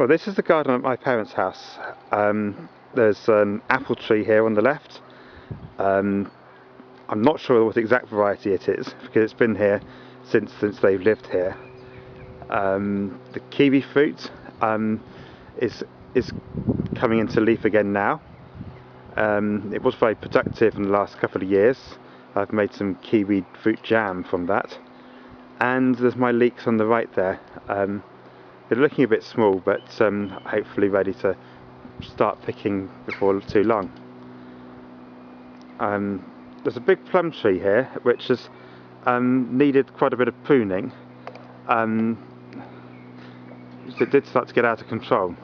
Well, this is the garden at my parents' house. There's an apple tree here on the left. I'm not sure what exact variety it is because it's been here since they've lived here. The kiwi fruit is coming into leaf again now. It was very productive in the last couple of years. I've made some kiwi fruit jam from that. And there's my leeks on the right there. They're looking a bit small, but hopefully ready to start picking before too long. There's a big plum tree here which has needed quite a bit of pruning. It did start to get out of control.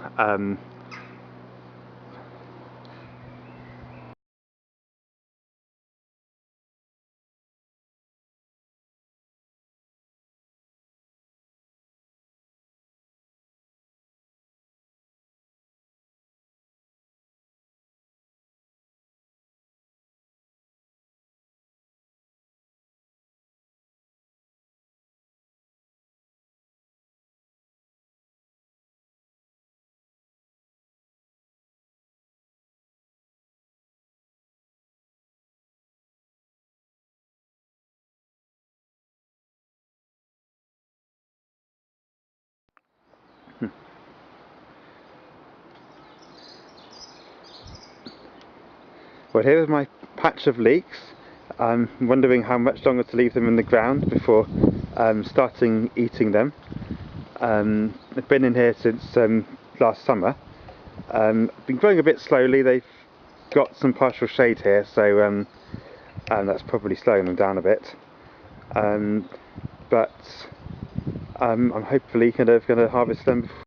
Well, here's my patch of leeks. I'm wondering how much longer to leave them in the ground before starting eating them. They've been in here since last summer. Been growing a bit slowly. They've got some partial shade here, so that's probably slowing them down a bit. But I'm hopefully going to harvest them